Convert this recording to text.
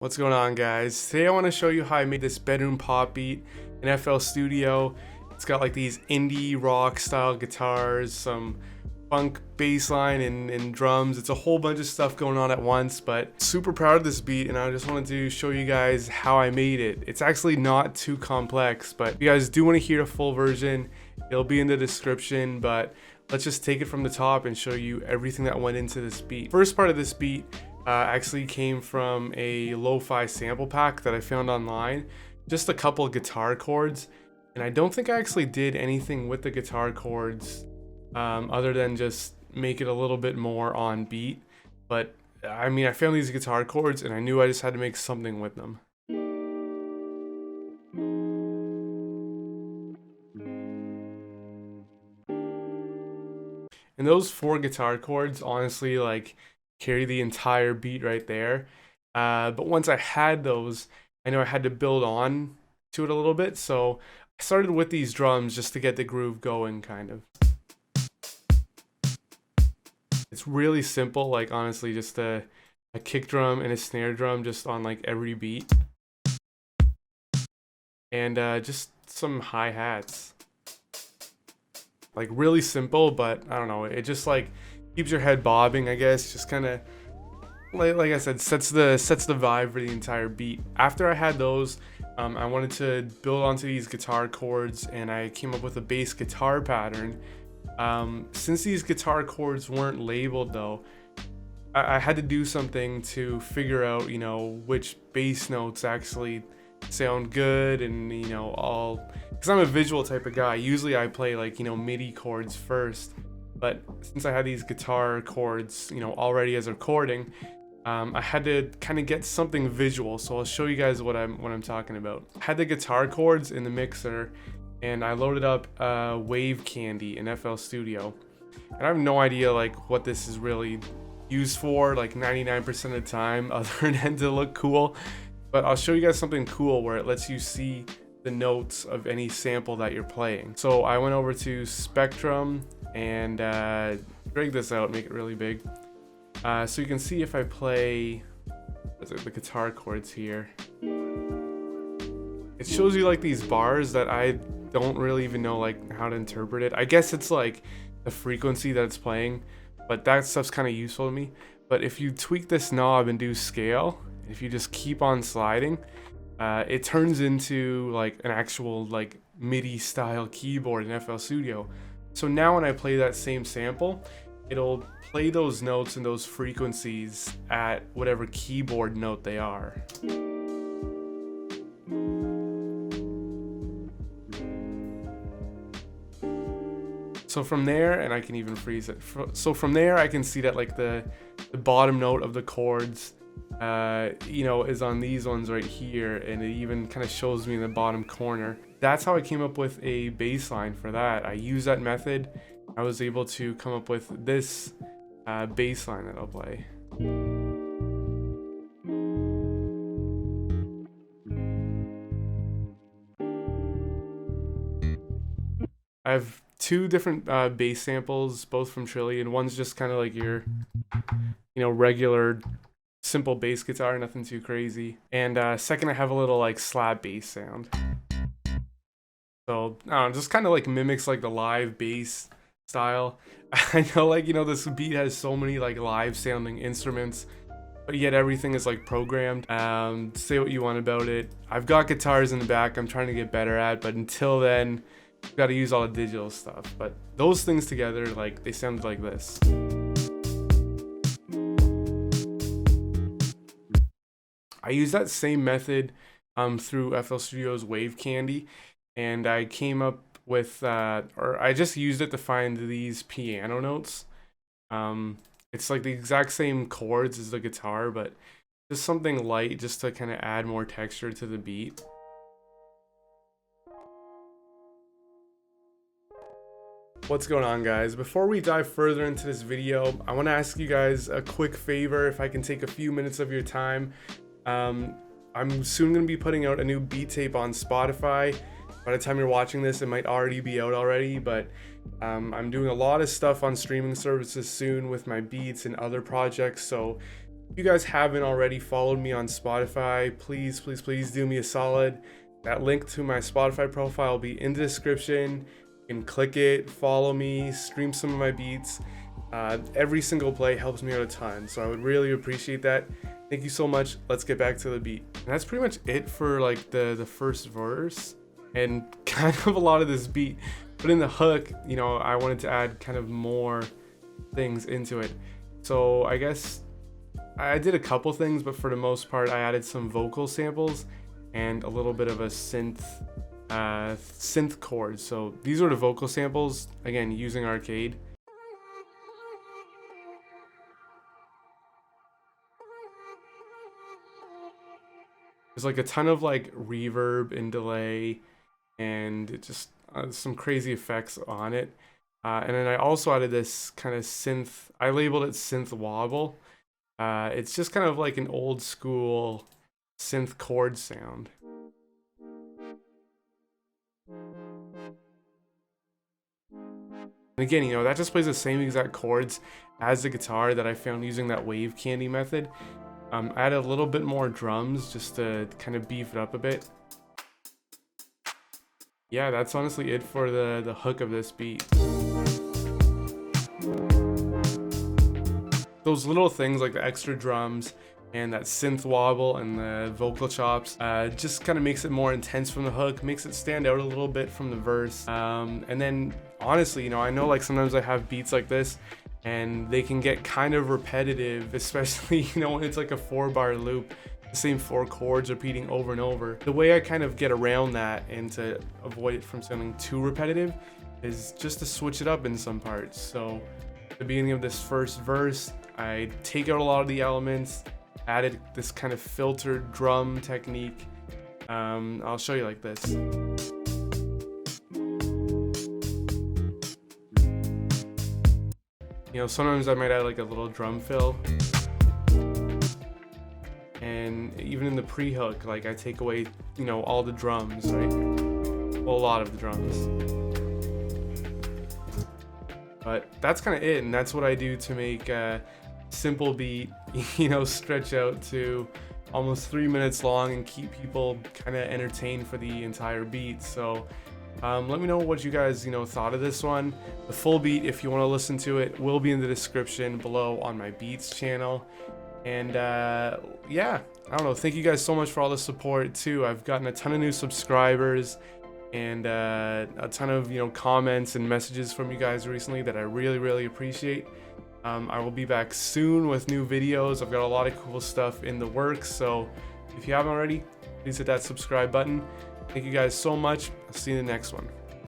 What's going on, guys? Today I want to show you how I made this bedroom pop beat in FL Studio. It's got like these indie rock style guitars, some funk bass line and drums. It's a whole bunch of stuff going on at once, but super proud of this beat, and I just wanted to show you guys how I made it. It's actually not too complex, but if you guys do want to hear a full version, it'll be in the description, but let's just take it from the top and show you everything that went into this beat. First part of this beat actually came from a lo-fi sample pack that I found online, just a couple of guitar chords, and I don't think I actually did anything with the guitar chords other than just make it a little bit more on beat. But I mean, I found these guitar chords and I knew I just had to make something with them. And those four guitar chords honestly like carry the entire beat right there. But once I had those, I know I had to build on to it a little bit. So I started with these drums just to get the groove going, kind of. It's really simple, like honestly, just a kick drum and a snare drum just on like every beat. And just some hi-hats. Like really simple, but I don't know, it just like keeps your head bobbing, I guess. Just kind of like I said, sets the vibe for the entire beat. After I had those, I wanted to build onto these guitar chords, and I came up with a bass guitar pattern. Since these guitar chords weren't labeled though, I had to do something to figure out, you know, which bass notes actually sound good, and you know, all, because I'm a visual type of guy. Usually I play like, you know, MIDI chords first, but since I had these guitar chords, you know, already as a recording, I had to kind of get something visual. So I'll show you guys what I'm talking about. I had the guitar chords in the mixer, and I loaded up Wave Candy in FL Studio, and I have no idea like what this is really used for, like 99% of the time, other than to look cool. But I'll show you guys something cool where it lets you see the notes of any sample that you're playing. So I went over to Spectrum and drag this out, make it really big. So you can see if I play the guitar chords here, it shows you like these bars that I don't really even know like how to interpret it. I guess it's like the frequency that it's playing, but that stuff's kind of useful to me. But if you tweak this knob and do scale, if you just keep on sliding, it turns into like an actual like MIDI style keyboard in FL Studio. So now when I play that same sample, it'll play those notes and those frequencies at whatever keyboard note they are. So from there, and I can even freeze it. So from there, I can see that like the bottom note of the chords, you know, is on these ones right here, and it even kind of shows me in the bottom corner. That's how I came up with a bass line for that. I used that method. I was able to come up with this bass line that I'll play. I have two different bass samples, both from Trilly, and one's just kind of like your, you know, regular simple bass guitar, nothing too crazy. And second, I have a little like slap bass sound. So I don't know, just kind of like mimics like the live bass style. I know, like, you know, this beat has so many like live sounding instruments, but yet everything is like programmed. Say what you want about it. I've got guitars in the back I'm trying to get better at, but until then, I've got to use all the digital stuff. But those things together, like, they sound like this. I use that same method through FL Studio's Wave Candy, and I came up with, or I just used it to find these piano notes. It's like the exact same chords as the guitar, but just something light just to kind of add more texture to the beat. What's going on, guys? Before we dive further into this video, I want to ask you guys a quick favor, if I can take a few minutes of your time. I'm soon going to be putting out a new beat tape on Spotify. By the time you're watching this, it might already be out already, but I'm doing a lot of stuff on streaming services soon with my beats and other projects, so If you guys haven't already followed me on Spotify, please, please, please do me a solid. That link to my Spotify profile will be in the description. You can click it, follow me, stream some of my beats. Every single play helps me out a ton, so I would really appreciate that. Thank you so much. Let's get back to the beat. And that's pretty much it for like the first verse and kind of a lot of this beat. But in the hook, you know, I wanted to add kind of more things into it. So I guess I did a couple things, but for the most part, I added some vocal samples and a little bit of a synth chord. So these are the vocal samples, again, using Arcade. There's like a ton of like reverb and delay, and it just some crazy effects on it. And then I also added this kind of synth, I labeled it synth wobble. It's just kind of like an old school synth chord sound. And again, you know, that just plays the same exact chords as the guitar that I found using that wave candy method. I added a little bit more drums just to kind of beef it up a bit. Yeah, that's honestly it for the hook of this beat. Those little things like the extra drums and that synth wobble and the vocal chops just kind of makes it more intense from the hook, makes it stand out a little bit from the verse. And then honestly, you know, I know like sometimes I have beats like this and they can get kind of repetitive, especially, you know, when it's like a 4-bar loop, the same 4 chords repeating over and over. The way I kind of get around that and to avoid it from sounding too repetitive is just to switch it up in some parts. So at the beginning of this first verse, I take out a lot of the elements, added this kind of filtered drum technique. I'll show you like this. You know, sometimes I might add like a little drum fill. And even in the pre-hook, like I take away, you know, all the drums, right? Well, a lot of the drums. But that's kind of it, and that's what I do to make a simple beat, you know, stretch out to almost 3 minutes long and keep people kind of entertained for the entire beat. So let me know what you guys, you know, thought of this one. The full beat, if you want to listen to it, will be in the description below on my Beats channel. And yeah, I don't know, thank you guys so much for all the support too. I've gotten a ton of new subscribers and a ton of, you know, comments and messages from you guys recently that I really appreciate. I will be back soon with new videos. I've got a lot of cool stuff in the works, so if you haven't already, please hit that subscribe button. Thank you guys so much. I'll see you in the next one.